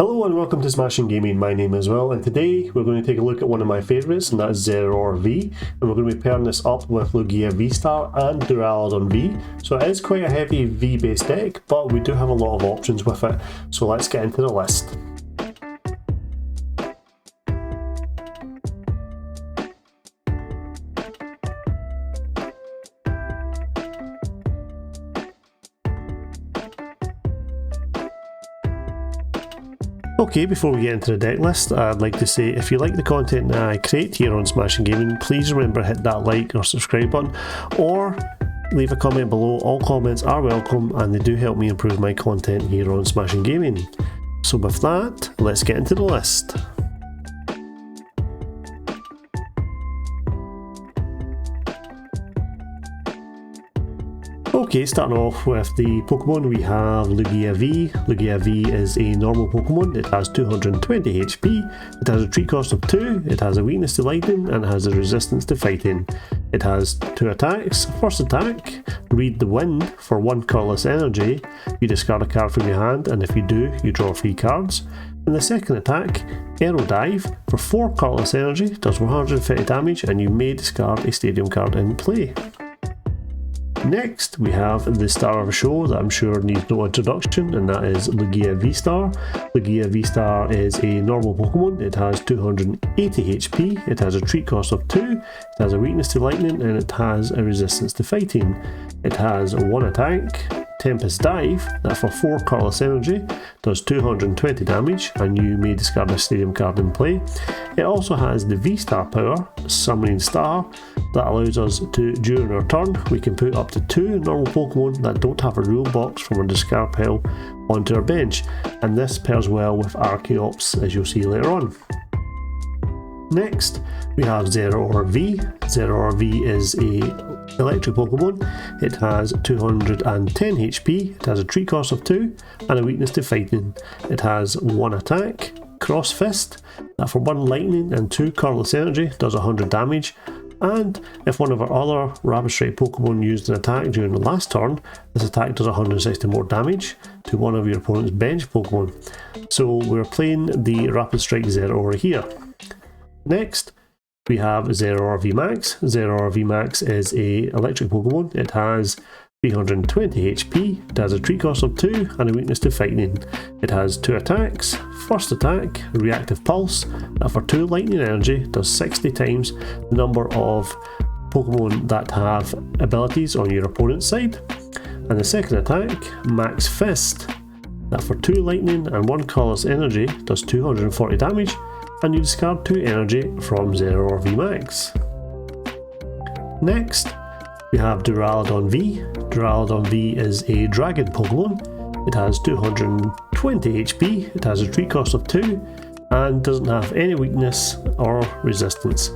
Hello and welcome to Smashing Gaming. My name is Will, and today we're going to take a look at one of my favourites, and that is Zeraora V, and we're going to be pairing this up with Lugia VSTAR and Duraludon V. So it is quite a heavy V based deck, but we do have a lot of options with it, so let's get into the list. Okay, before we get into the deck list, I'd like to say if you like the content that I create here on Smashing Gaming, please remember to hit that like or subscribe button, or leave a comment below. All comments are welcome and they do help me improve my content here on Smashing Gaming. So with that, let's get into the list. Okay, starting off with the Pokemon, we have Lugia V. Lugia V is a normal Pokemon. It has 220 HP, it has a treat cost of 2, it has a weakness to lightning, and it has a resistance to fighting. It has 2 attacks. First attack, Read the Wind for 1 Colorless energy. You discard a card from your hand, and if you do, you draw 3 cards. And the second attack, Aero Dive for 4 Colorless energy, does 150 damage, and you may discard a stadium card in play. Next, we have the star of the show that I'm sure needs no introduction, and that is Lugia VSTAR. Lugia VSTAR is a normal Pokemon. It has 280 HP, it has a treat cost of 2, it has a weakness to lightning, and it has a resistance to fighting. It has 1 attack, Tempest Dive, that for 4 Colorless energy does 220 damage, and you may discard a stadium card in play. It also has the VSTAR power, Summoning Star, that allows us to, during our turn, we can put up to 2 normal Pokemon that don't have a rule box from our discard pile onto our bench, and this pairs well with Archeops, as you'll see later on. Next, we have Zeraora V. Zeraora V is a electric Pokemon. It has 210 HP, it has a treat cost of 2, and a weakness to fighting. It has 1 attack, Cross Fist, that for 1 lightning and 2 colorless energy does 100 damage, and if one of our other Rapid Strike Pokemon used an attack during the last turn, this attack does 160 more damage to one of your opponent's bench Pokemon. So we're playing the Rapid Strike Zeraora here. Next, we have Zeraora VMAX. Zeraora VMAX is a electric Pokemon. It has 320 HP, it has a treat cost of 2 and a weakness to fighting. It has 2 attacks. First attack, Reactive Pulse, that for 2 lightning energy does 60 times the number of Pokemon that have abilities on your opponent's side. And the second attack, Max Fist, that for 2 lightning and 1 colorless energy does 240 damage, and you discard 2 energy from Zeraora VMAX. Next, we have Duraludon V. Duraludon V is a dragon Pokemon. It has 220 HP, it has a treat cost of 2, and doesn't have any weakness or resistance.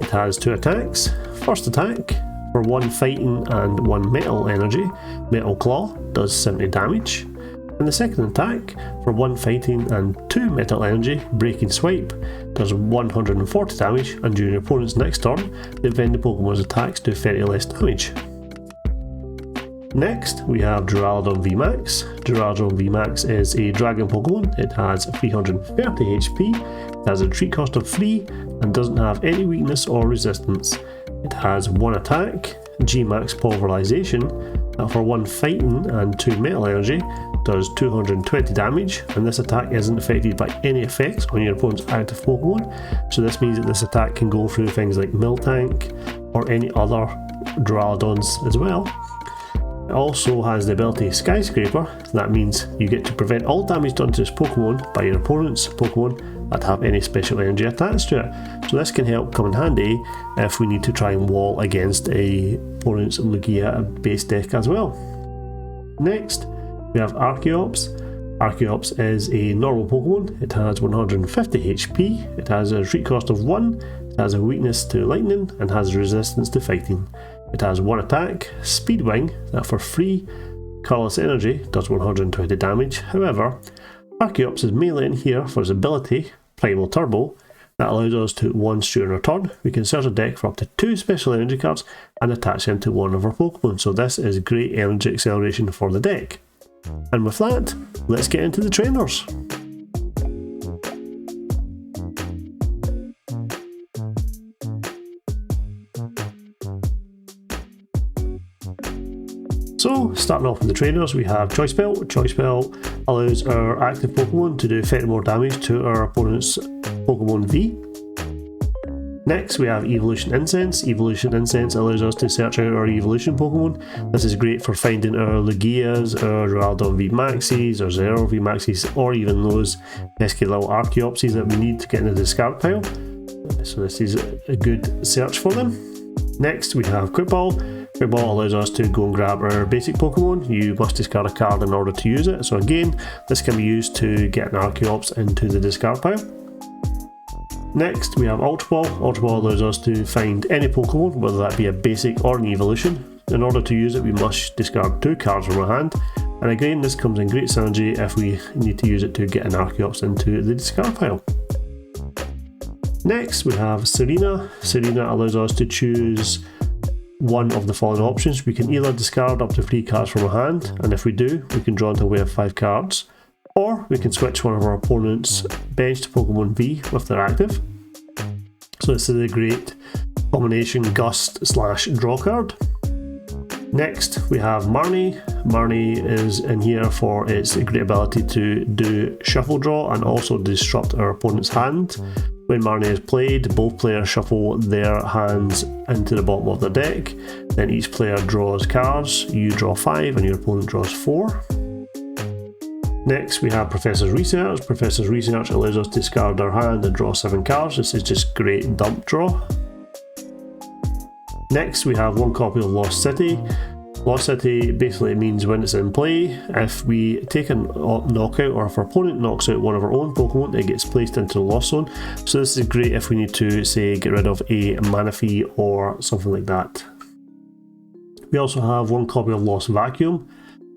It has 2 attacks. First attack, for 1 fighting and 1 metal energy, Metal Claw, does 70 damage. And the second attack, for 1 fighting and 2 metal energy, Breaking Swipe, does 140 damage, and during your opponent's next turn, defend the Pokemon's attacks do 30 less damage. Next, we have Duraludon VMAX. Duraludon VMAX is a dragon Pokemon. It has 330 HP, it has a treat cost of 3, and doesn't have any weakness or resistance. It has 1 attack, G-Max Pulverization, that for 1 fighting and 2 metal energy does 220 damage, and this attack isn't affected by any effects on your opponent's active Pokemon, so this means that this attack can go through things like Miltank or any other Duraludons as well. It also has the ability Skyscraper. That means you get to prevent all damage done to this Pokemon by your opponent's Pokemon that have any special energy attached to it. So this can help come in handy if we need to try and wall against a opponent's Lugia base deck as well. Next, we have Archeops. Archeops is a normal Pokemon. It has 150 HP, it has a treat cost of 1, it has a weakness to lightning, and has a resistance to fighting. It has 1 attack, Speedwing, that for 3 colorless energy does 120 damage. However, Archeops is mainly in here for his ability, Primal Turbo, that allows us to, once during our turn, we can search a deck for up to 2 special energy cards and attach them to one of our Pokemon. So this is great energy acceleration for the deck. And with that, let's get into the trainers. So, starting off with the trainers, we have Choice Belt. Choice Belt allows our active Pokemon to do 30 more damage to our opponent's Pokemon V. Next, we have Evolution Incense. Evolution Incense allows us to search out our evolution Pokemon. This is great for finding our Lugias, our Duraludon VMAXs, our Zeraora VMAXs, or even those pesky little Archeopses that we need to get in the discard pile. So this is a good search for them. Next, we have Quick Ball. Quick Ball allows us to go and grab our basic Pokemon. You must discard a card in order to use it. So again, this can be used to get an Archeops into the discard pile. Next, we have Ultra Ball. Ultra Ball allows us to find any Pokemon, whether that be a basic or an evolution. In order to use it, we must discard 2 cards from our hand. And again, this comes in great synergy if we need to use it to get an Archeops into the discard pile. Next, we have Serena. Serena allows us to choose one of the following options. We can either discard up to 3 cards from our hand, and if we do, we can draw into a way of 5 cards, or we can switch one of our opponent's benched Pokemon V if they're active. So this is a great combination gust / draw card. Next, we have Marnie. Marnie is in here for its great ability to do shuffle draw and also disrupt our opponent's hand. When Marnie is played, both players shuffle their hands into the bottom of the deck. Then each player draws cards. You draw 5 and your opponent draws 4. Next, we have Professor's Research. Professor's Research allows us to discard our hand and draw 7 cards. This is just great dump draw. Next, we have 1 copy of Lost City. Lost City basically means when it's in play, if we take a knockout or if our opponent knocks out one of our own Pokemon, it gets placed into the Lost Zone. So this is great if we need to, say, get rid of a Manaphy or something like that. We also have 1 copy of Lost Vacuum.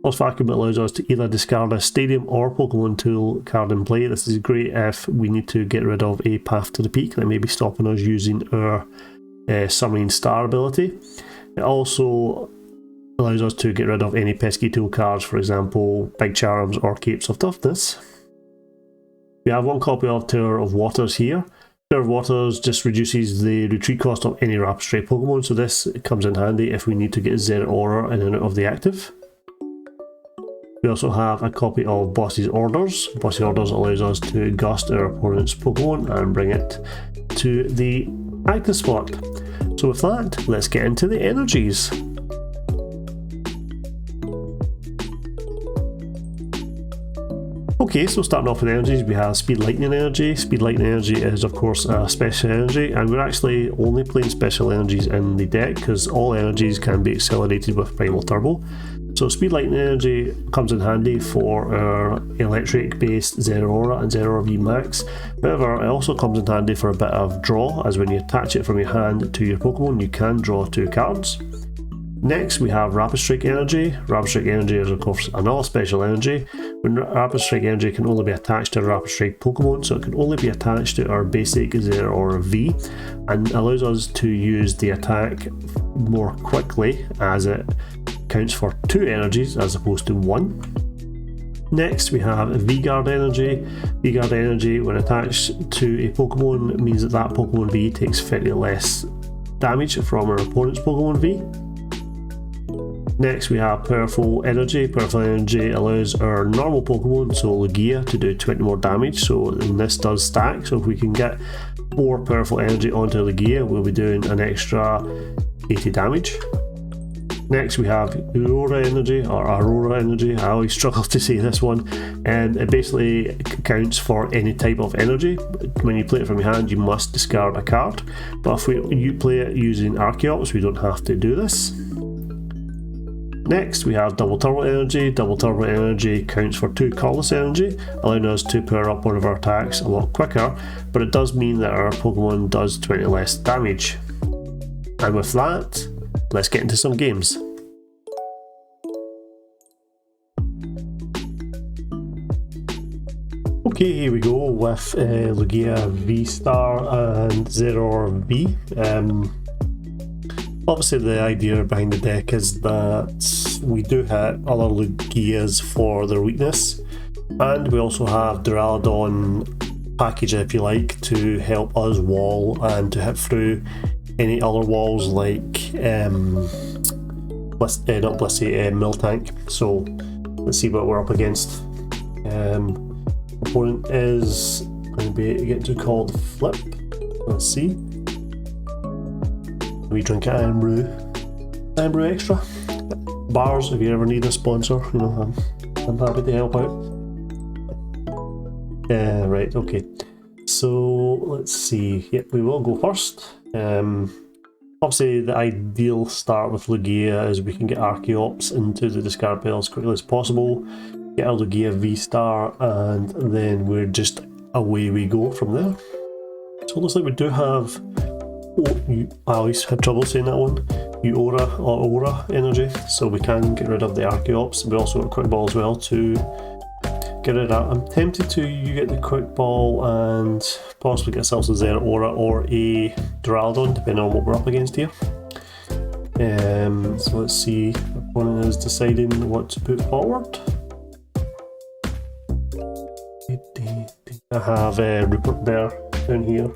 Lost Vacuum allows us to either discard a Stadium or Pokemon Tool card in play. This is great if we need to get rid of a Path to the Peak that may be stopping us using our Summoning Star ability. It also allows us to get rid of any pesky tool cards, for example, Big Charms or Capes of Toughness. We have 1 copy of Tower of Waters here. Tower of Waters just reduces the retreat cost of any Rapid Strike Pokemon, so this comes in handy if we need to get Zeraora in and out of the active. We also have a copy of Boss's Orders. Boss's Orders allows us to gust our opponent's Pokemon and bring it to the active spot. So with that, let's get into the energies. Okay, so starting off with energies, we have Speed Lightning Energy. Speed Lightning Energy is of course a special energy, and we're actually only playing special energies in the deck because all energies can be accelerated with Primal Turbo. So Speed Lightning Energy comes in handy for our electric based Zeraora and Zeraora VMAX. However, it also comes in handy for a bit of draw, as when you attach it from your hand to your Pokemon, you can draw 2 cards. Next, we have Rapid Strike Energy. Rapid Strike Energy is of course another special energy. When Rapid Strike Energy can only be attached to a Rapid Strike Pokemon, so it can only be attached to our basic Zeraora V, and allows us to use the attack more quickly as it counts for 2 energies as opposed to 1. Next, we have V-Guard Energy. V-Guard Energy, when attached to a Pokemon, means that that Pokemon V takes 30 less damage from our opponent's Pokemon V. Next, we have Powerful Energy. Powerful Energy allows our normal Pokemon, so Lugia, to do 20 more damage, so and this does stack, so if we can get 4 Powerful Energy onto Lugia, we'll be doing an extra 80 damage. Next, we have Aurora Energy, or Aurora Energy, I always struggle to say this one, and it basically counts for any type of energy. When you play it from your hand, you must discard a card, but if you play it using Archeops, we don't have to do this. Next, we have Double Turbo Energy. Double Turbo Energy counts for 2 Colorless Energy, allowing us to power up one of our attacks a lot quicker, but it does mean that our Pokemon does 20 less damage. And with that, let's get into some games. Okay, here we go with Lugia VSTAR and Zeraora V. Obviously the idea behind the deck is that we do hit other Lugias for their weakness, and we also have Duraludon package, if you like, to help us wall and to hit through any other walls like not Blissey, Miltank. So let's see what we're up against. Opponent is going to be getting to call the flip. Let's see. We drink Iron Brew Extra. Bars, if you ever need a sponsor, you know, I'm happy to help out. Right, okay. So let's see. Yep, we will go first. Obviously, the ideal start with Lugia is we can get Archeops into the discard pile as quickly as possible, get our Lugia VSTAR, and then we're just away we go from there. So it looks like we do have, I always had trouble saying that one, Aurora Energy, so we can get rid of the Archeops. We also got a Quick Ball as well to get rid of that. I'm tempted to get the Quick Ball and possibly get ourselves a Zeraora or a Duraludon, depending on what we're up against here. So let's see, our opponent is deciding what to put forward. I have Rupert there down here,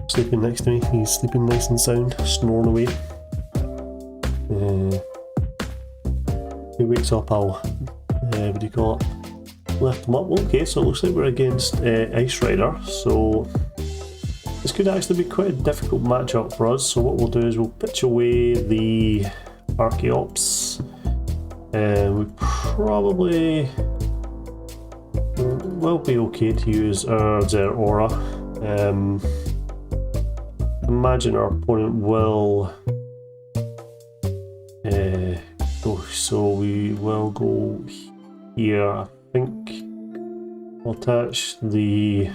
sleeping next to me. He's sleeping nice and sound, snoring away. He wakes up, I'll, what do you call it? Lift him up. Okay, so it looks like we're against Ice Rider, so this could actually be quite a difficult matchup for us. So what we'll do is we'll pitch away the Archeops, and we probably will be okay to use our Zeraora. Imagine our opponent will go, so we will go here. I think we'll attach the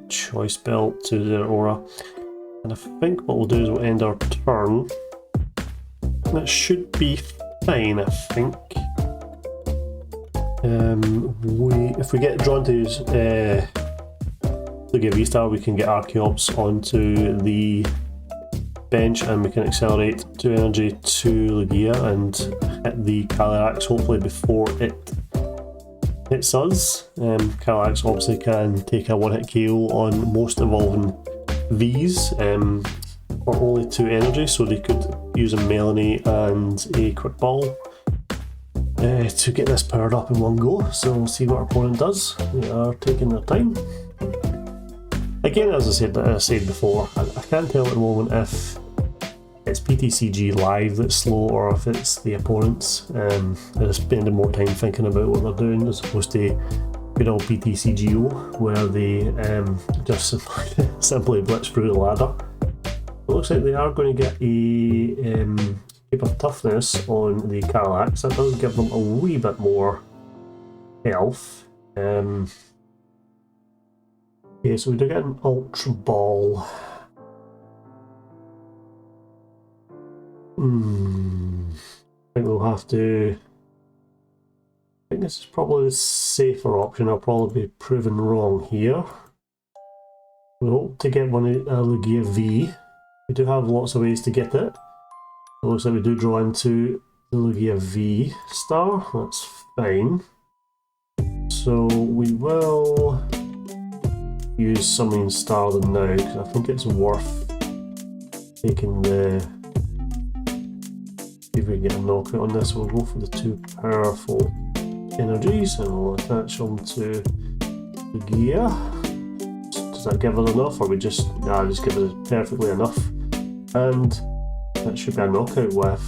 Choice Belt to the Aurora, and I think what we'll do is we'll end our turn. That should be fine, I think. If we get drawn to use Lugia VSTAR, we can get Archeops onto the bench and we can accelerate 2 energy to Lugia and hit the Colorless hopefully before it hits us. Colorless obviously can take a one-hit KO on most evolving Vs for only 2 energy, so they could use a Melanie and a Quick Ball to get this powered up in one go. So we'll see what our opponent does. They are taking their time. Again, as I said before, I can't tell at the moment if it's PTCG Live that's slow or if it's the opponents. They're spending more time thinking about what they're doing as opposed to good old PTCGO where they just simply blitz through the ladder. It looks like they are going to get a keep of toughness on the Colorless. That does give them a wee bit more health. Okay, so we do get an Ultra Ball. I think we'll have to... I think this is probably the safer option. I'll probably be proven wrong here. We hope to get one of Lugia V. We do have lots of ways to get it. It looks like we do draw into the Lugia VSTAR. That's fine. So we will use Summoning Star then now, because I think it's worth taking the... See if we can get a knockout on this. We'll go for the 2 powerful energies and we'll attach them to Lugia. Does that give us enough, or we just... Nah, just give us perfectly enough. And that should be a knockout with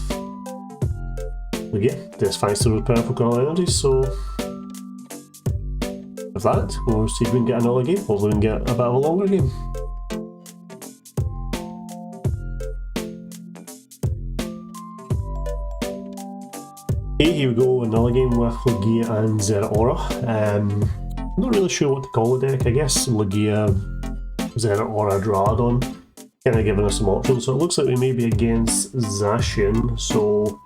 Lugia. This thanks to those powerful Colorless energies, so with that, we'll see if we can get another game. Hopefully we can get a bit of a longer game. Okay, here we go, another game with Lugia and Zeraora. I'm not really sure what to call the deck. I guess Lugia, Zeraora, Duraludon, kind of giving us some options. So it looks like we may be against Zacian, so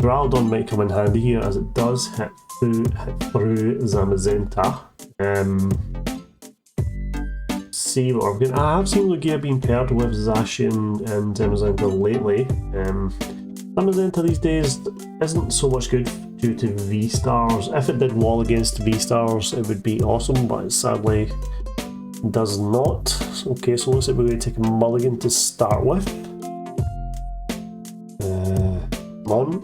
Duraludon might come in handy here as it does hit through Zamazenta. See what we're getting. I have seen Lugia being paired with Zacian and Zamazenta lately. Zamazenta these days isn't so much good due to V-Stars. If it did wall against V-Stars, it would be awesome, but it sadly does not. Okay, so looks like we're going to take a mulligan to start with. on.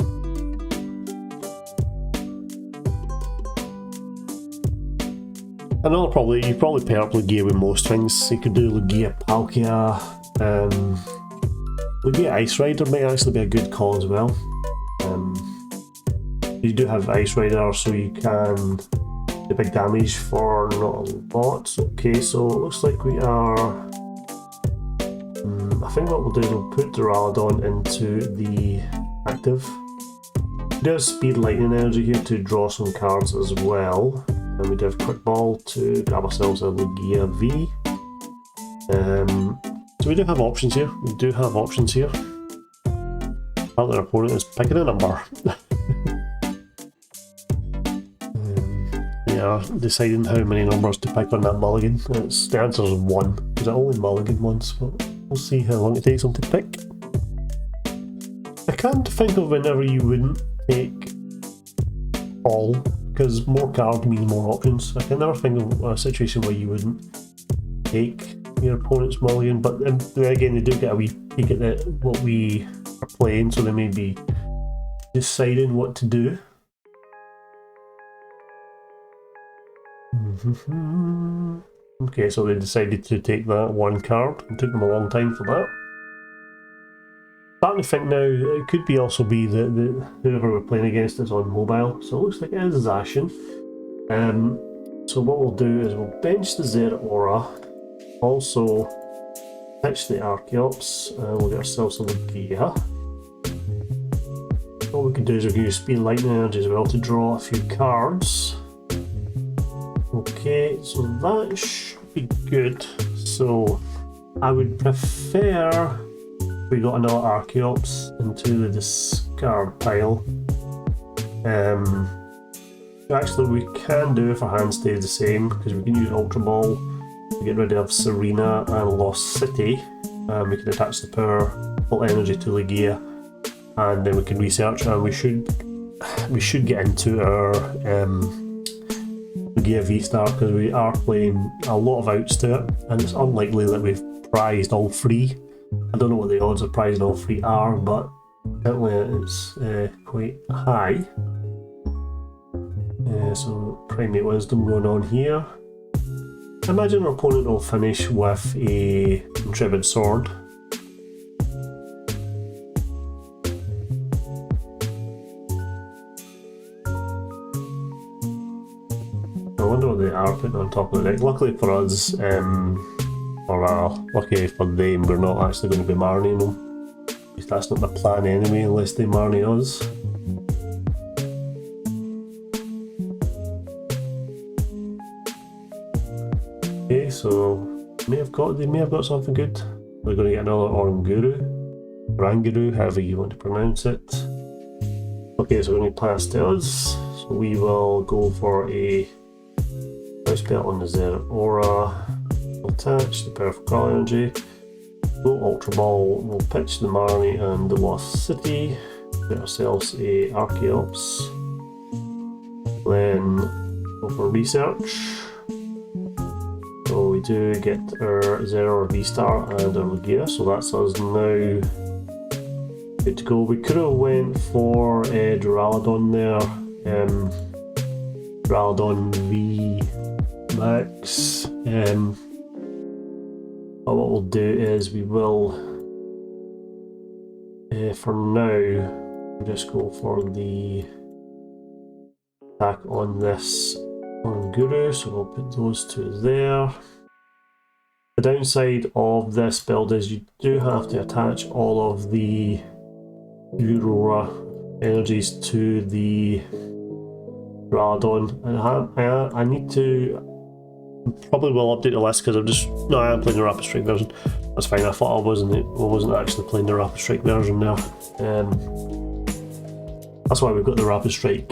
Another probably, you probably pair up Lugia with most things. You could do Lugia Palkia, Lugia Ice Rider might actually be a good call as well. You do have Ice Rider, so you can do big damage for not a lot. Okay, so it looks like we are... I think what we'll do is we'll put Duraludon into the active. We do have Speed Lightning Energy here to draw some cards as well. And we do have Quick Ball to grab ourselves a Lugia V. So we do have options here. Apparently our opponent is picking a number. Yeah, deciding how many numbers to pick on that mulligan. The answer is 1, because I only mulligan once, but we'll see how long it takes them to pick. I can't think of whenever you wouldn't take all, because more cards means more options. I can never think of a situation where you wouldn't take your opponent's mulligan, but then again they do get a wee peek at what we are playing, so they may be deciding what to do. Okay, so they decided to take that one card. It took them a long time for that. Starting to think now, it could be also be that whoever we're playing against is on mobile, so it looks like it is Zacian. So what we'll do is we'll bench the Zeraora, also pitch the Archeops, and we'll get ourselves a Lugia. What we can do is we can use Speed Lightning Energy as well to draw a few cards. Okay, so that should be good. So I would prefer we got another Archeops into the discard pile. Actually, we can do if our hand stays the same, because we can use Ultra Ball to get rid of Serena and Lost City. We can attach the full energy to Lugia, and then we can research, and we should get into our Lugia VSTAR, because we are playing a lot of outs to it, and it's unlikely that we've prized all 3. I don't know what the odds of prizing all 3 are, but certainly it's quite high. So Primate Wisdom going on here. I imagine our opponent will finish with a Intrepid Sword. I wonder what they are putting on top of the deck. Luckily for us, or lucky for them, we're not actually going to be Marnieing them. At least that's not the plan anyway, unless they Marnie us. Okay, so they may have got something good. We're going to get another Oranguru, however you want to pronounce it. Okay, so we're going to pass to us. So we will go for a Choice Belt on the Zeraora. We'll attach the Powerful Color Energy. Go Ultra Ball. We'll pitch the Marnie and the Lost City. Get ourselves a Archeops. Then go for research. So we do get our Zeraora VSTAR and our Lugia, so that's us now good to go. We could have went for Duraludon there, Duraludon VMAX, but what we'll do is we will, for now, just go for the attack on this Oranguru, so we'll put those 2 there. The downside of this build is you do have to attach all of the Aurora energies to the Duraludon, and I need to, probably will update the list, because I am playing the Rapid Strike version. That's fine, I thought I wasn't actually playing the Rapid Strike version now. That's why we've got the Rapid Strike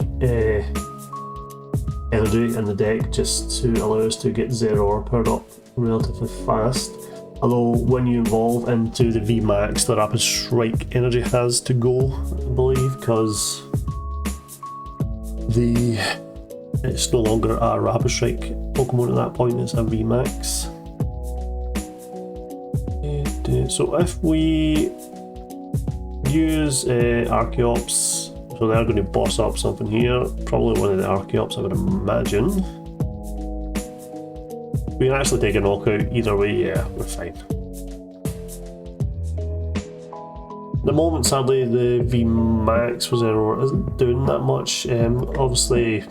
energy in the deck, just to allow us to get Zeraora powered up relatively fast. Although when you evolve into the VMAX, the Rapid Strike energy has to go, I believe, because it's no longer a Rapid Strike Pokemon at that point, it's a VMAX. So if we use Archeops, so they're going to boss up something here, probably one of the Archeops I would imagine. We can actually take a knockout either way, yeah, we're fine. At the moment, sadly, the VMAX for Zeraora isn't doing that much. Obviously,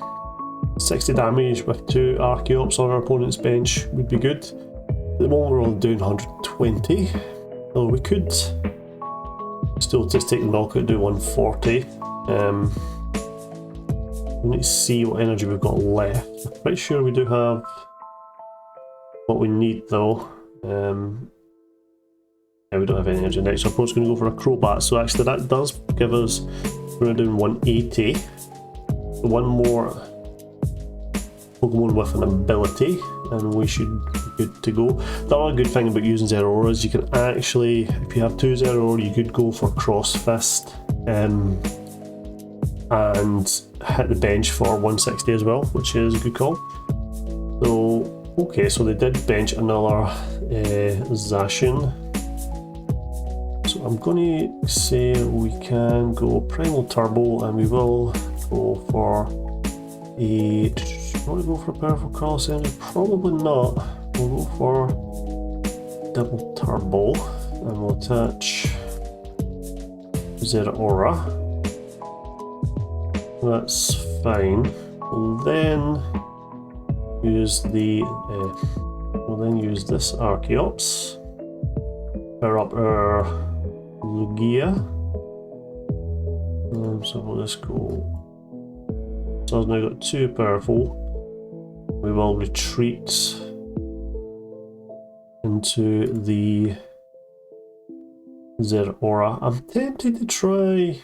60 damage with 2 Archeops on our opponent's bench would be good. At the moment, we're only doing 120, so we could still just take the knockout, do 140. We need to see what energy we've got left. I'm pretty sure we do have what we need though. Yeah, we don't have any energy next, so I'm just going to go for a Crobat. So actually that does give us, we're doing 180. One more Pokemon with an ability and we should be good to go. The other good thing about using Zeraora is you can actually, if you have 2 Zeraora, you could go for Cross Fist and hit the bench for 160 as well, which is a good call. So, okay, so they did bench another Zacian. So I'm going to say we can go Primal Turbo and we will go for a... Want to go for a powerful Colorless Energy? Probably not. We'll go for Double Turbo and we'll attach Zeraora. That's fine. We'll then use the this Archeops. Power up our Lugia. So we'll just go. So I've now got 2 powerful. We will retreat into the Zeraora. I'm tempted to try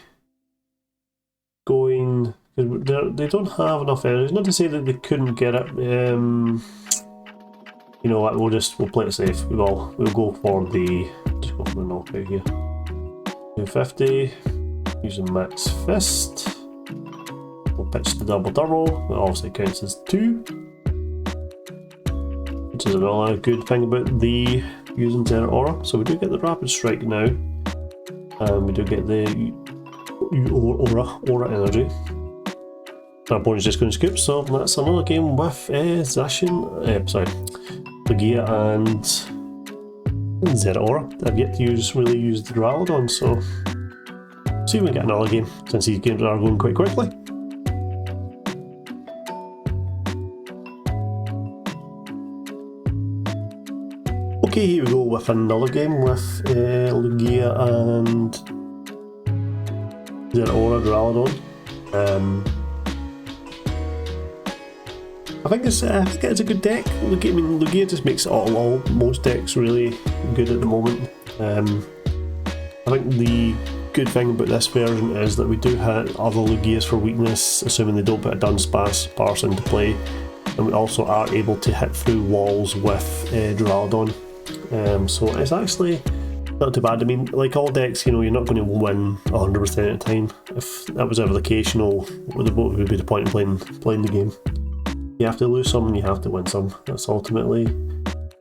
going, because they don't have enough energy. Not to say that they couldn't get it. You know what? We'll play it safe. We'll go for the knockout here. 250. Using Max Fist. We'll pitch the Double Turbo. That obviously counts as 2. Which is another good thing about the using Zeraora. So we do get the Rapid Strike now. And we do get the Aurora Energy. Our opponent's just going to scoop, so that's another game with Zacian, Lugia and Zeraora. I've yet to really use the Duraludon, so see if we can get another game, since these games are going quite quickly. Okay, here we go with another game with Lugia and Zeraora Duraludon. I think it's a good deck. Lugia just makes most decks really good at the moment. I think the good thing about this version is that we do hit other Lugias for weakness, assuming they don't put a Dunsparce into play, and we also are able to hit through walls with Duraludon. So it's actually not too bad. I mean, like all decks, you know, you're not going to win 100% of the time. If that was ever the case, you know, what would be the point in playing the game? You have to lose some and you have to win some. That's ultimately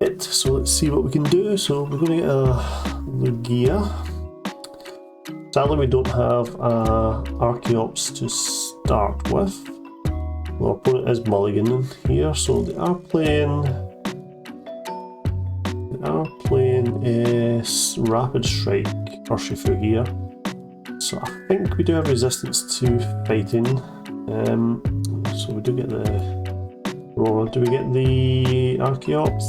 it. So let's see what we can do. So we're going to get a Lugia. Sadly, we don't have Archeops to start with. Well, our opponent is mulliganing here, so they are playing Rapid Strike Urshifu here. So I think we do have resistance to fighting. So we do get the Aurora. Do we get the Archeops?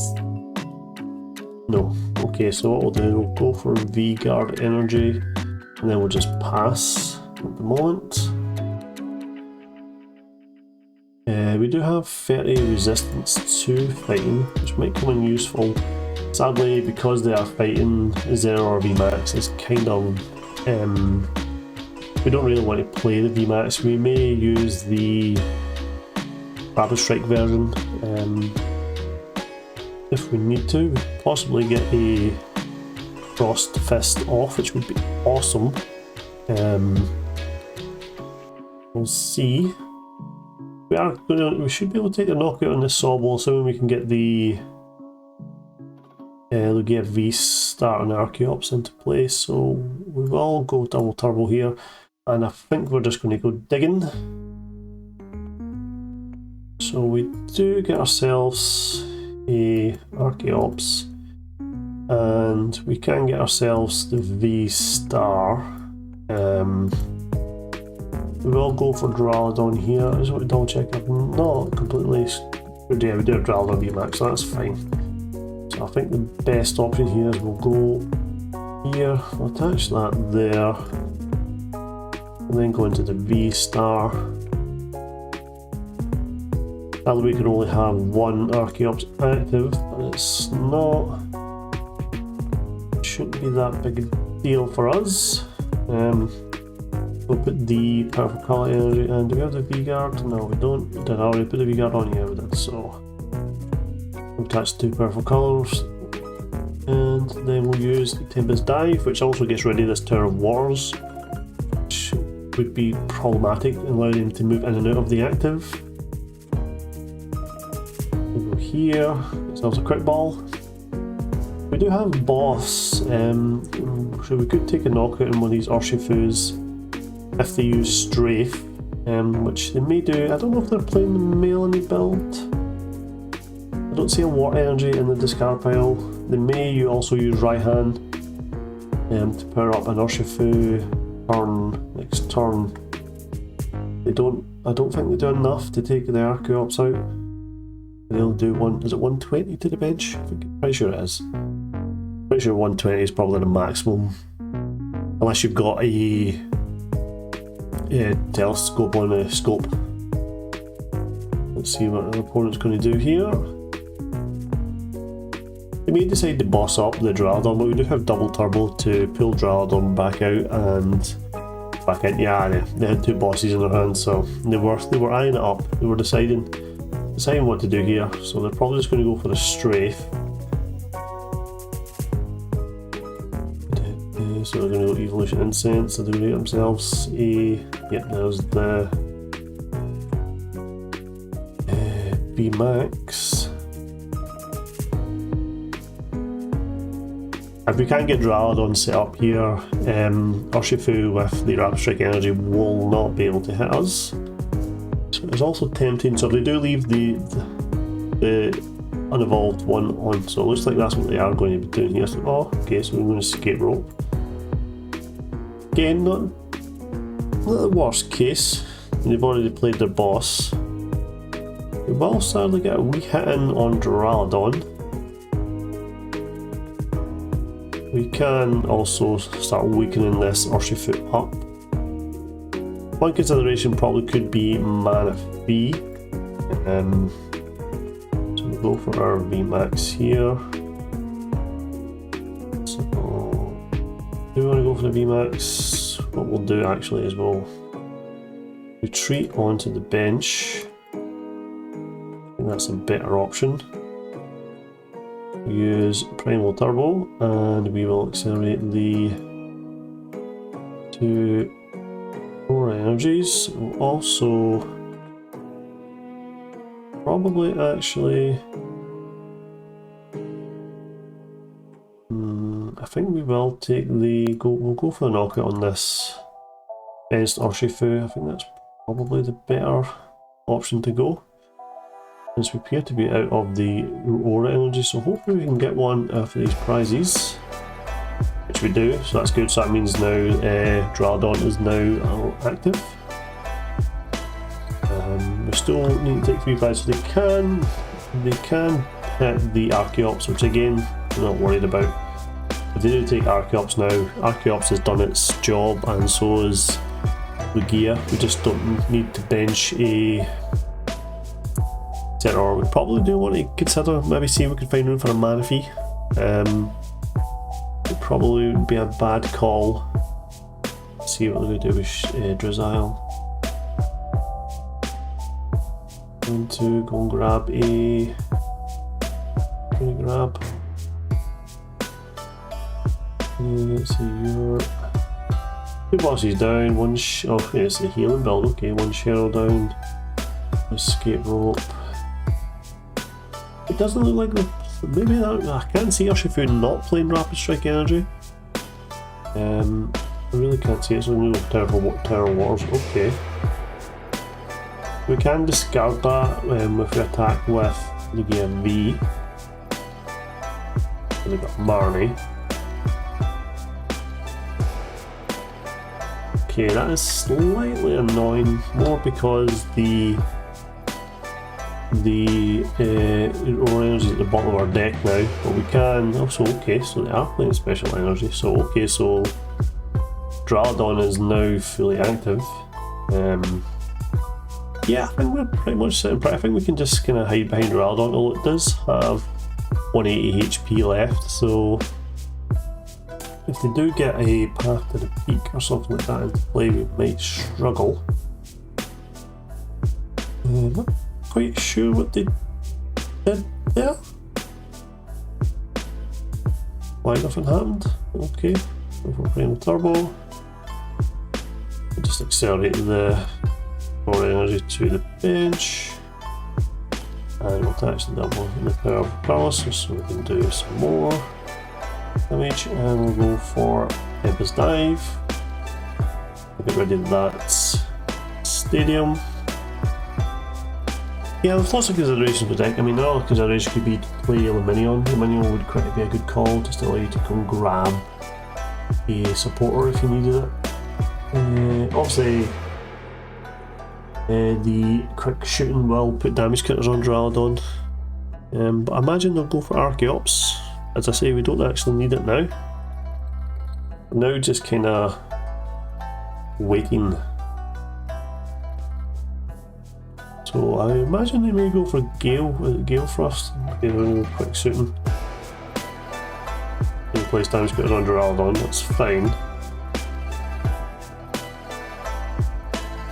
No. Okay, so what we'll do, we'll go for V-Guard Energy, and then we'll just pass at the moment. We do have 30 resistance to fighting, which might come in useful. Sadly, because they are fighting Zeraora VMAX, it's kind of... we don't really want to play the VMAX. We may use the Rapid Strike version if we need to. We could possibly get a Frost Fist off, which would be awesome. We'll see. We should be able to take a knockout on this Sobble, assuming we can get the Lugia VSTAR and Archeops into place, so we will go double turbo here, and I think we're just going to go digging. So we do get ourselves a Archeops, and we can get ourselves the VSTAR. We will go for Duraludon here. I just want to double check I've not completely. Yeah, we do have Duraludon VMAX, so that's fine. So I think the best option here is we'll go here, we'll attach that there, and then go into the VSTAR. That way we can only have one Archeops active, but it's not. Shouldn't be that big a deal for us. We'll put the powerful color energy, and do we have the V-guard? No, we don't. We did already put the V-guard on here, we did, so we'll attach two powerful colors, and then we'll use Tempest Dive, which also gets rid of this Tower of Waters, which would be problematic, allowing him to move in and out of the active. We'll go here, get ourselves a quick ball. We do have boss, so we could take a knockout in one of these Urshifus if they use Strafe, which they may do. I don't know if they're playing the melee build. I don't see a War Energy in the discard pile. They may also use Raihan to power up an Urshifu next turn. I don't think they do enough to take the Archeops out. They'll do one. Is it 120 to the bench? I'm pretty sure it is. Pretty sure 120 is probably the maximum, unless you've got a telescope on a scope. Let's see what our opponent's going to do here. They may decide to boss up the Duraludon, but we do have double turbo to pull Duraludon back out and back in. Yeah, they had two bosses in their hands, so they were eyeing it up. They were deciding what to do here. So they're probably just going to go for a Strafe. So they're going to go Evolution Incense, so they're going to get themselves a. Yep, there's the VMAX. If we can't get Duraludon set up here, Urshifu with the Rapid Strike energy will not be able to hit us. So it's also tempting, so if they do leave the unevolved one on, so it looks like that's what they are going to be doing here. So, oh, okay, so we're going to escape rope. Again, not the worst case. They've already played their boss. We will sadly get a wee hit in on Duraludon. We can also start weakening this Urshifu up. One consideration probably could be mana fee. So we'll go for our VMAX here. So do we want to go for the VMAX? What we'll do actually is we'll retreat onto the bench. I think that's a better option. Use Primal Turbo, and we will accelerate the two Aurora Energies. We'll also probably actually I think we will take the we'll go for the knockout on this best Urshifu. I think that's probably the better option to go, since we appear to be out of the Aurora Energy, so hopefully we can get one after these prizes, which we do, so that's good. So that means now Duraludon is now active. We still need to take 3 prizes, so they can hit the Archeops, which again I'm not worried about. If they do take Archeops now, Archeops has done its job, and so is Lugia. We just don't need to bench a Zeraora. We probably do want to consider maybe see if we can find room for a mana fee. It probably would be a bad call. Let's see what we're going to do with Drizzile. Going to go and grab a. Going to grab. Let's see, you're 2 bosses down. One. Oh, it's the healing build. Okay, 1 Cheryl down. Escape rope. It doesn't look like maybe that, I can't see Urshifu not playing Rapid Strike Energy. I really can't see it, so I'm going to go Tower of Waters. Okay. We can discard that if we attack with Lugia V. And we've got Marnie. Okay, that is slightly annoying, more because the Aurora Energy is at the bottom of our deck now, but we can also, okay, so they are playing special energy, so okay, so Duraludon is now fully active. Yeah, I think we're pretty much sitting pretty. I think we can just kind of hide behind Duraludon, although it does have 180 HP left, so if they do get a path to the peak or something like that into play, we might struggle. Not quite sure what they did there. Why nothing happened? Okay, if we're playing with Turbo, we'll just accelerate the Aurora Energy to the bench, and we'll attach the double in the Power of Colorless so we can do some more damage, and we'll go for Tempest Dive. We'll get rid of that Stadium. Yeah, there's lots of considerations with the deck. I mean, another consideration could be to play Luminion. Luminion would quite be a good call, just to allow you to come grab a supporter if you needed it. Obviously, the quick shooting will put damage counters on Duraludon, but I imagine they'll go for Archeops. As I say, we don't actually need it now. We're now just kind of waiting. So I imagine they may go for Gale first. Okay, they're quick shooting. They place damage counters on Duraludon, that's fine.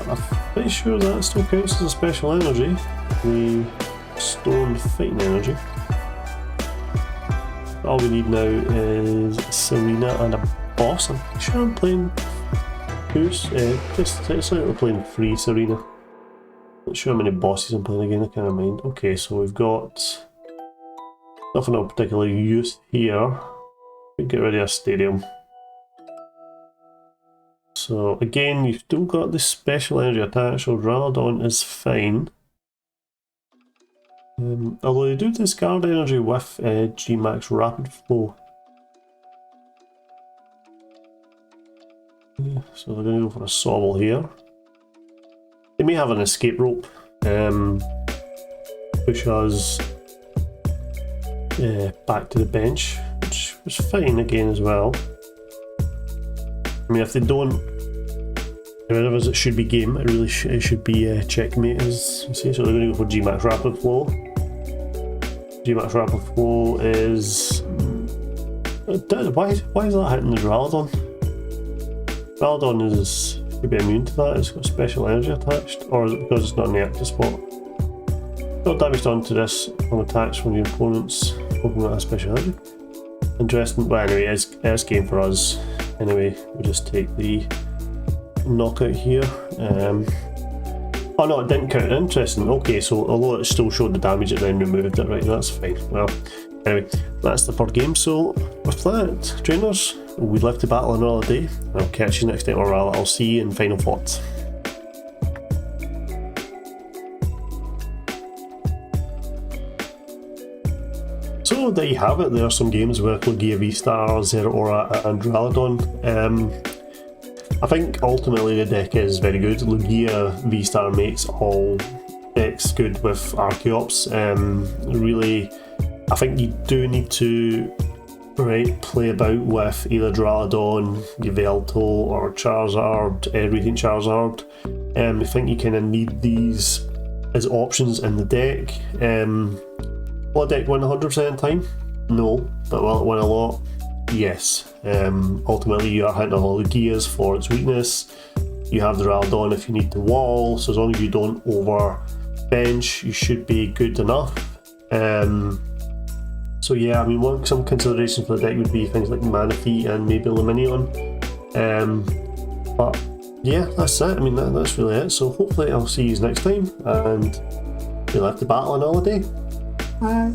I'm pretty sure that still counts as a special energy, the Stone Fighting Energy. All we need now is Serena and a boss. I'm pretty sure I'm playing who's we're playing free Serena. Not sure how many bosses I'm playing again, I can't mind. Okay, so we've got nothing of particular use here. We can get rid of our Stadium. So again, you've still got this special energy attached, so Duraludon is fine. Although they do discard energy with G-Max Rapid Flow. Yeah, so they're going to go for a Sobble here. They may have an escape rope, push us back to the bench, which was fine again as well. I mean, if they don't, whenever it should be game, it really it should be checkmate, as you see. So they're going to go for G-Max Rapid Flow. G-Max Rapid Flow is... Why is that hitting the Duraludon? Duraludon should be immune to that, it's got special energy attached, or is it because it's not in the active spot? Not damage done to this from attacks from your opponents hoping that has special energy. Interesting, but anyway, it's game for us. Anyway, we'll just take the knockout here. Oh no, it didn't count. Interesting. Okay, so although it still showed the damage, it then removed it. Right, that's fine. Well, anyway, that's the third game. So with that, trainers, we live to battle another day. I'll catch you next time, or I'll see you in Final Thoughts. So there you have it. There are some games with Lugia VSTAR, Zeraora and Duraludon. I think ultimately the deck is very good. Lugia VSTAR makes all decks good with Archeops. Really, I think you do need to play about with either Duraludon, Yveltal or Charizard, Radiant Charizard. I think you kind of need these as options in the deck. Will a deck win 100% of the time? No, but will it win a lot? Yes. Ultimately you are hitting all the gears for its weakness. You have the Duraludon if you need the wall, so as long as you don't over bench, you should be good enough. So yeah, I mean, some considerations for the deck would be things like Manaphy and maybe Luminion. But yeah, that's it. I mean, that's really it. So hopefully I'll see you next time, and we'll have to battle another day. Bye.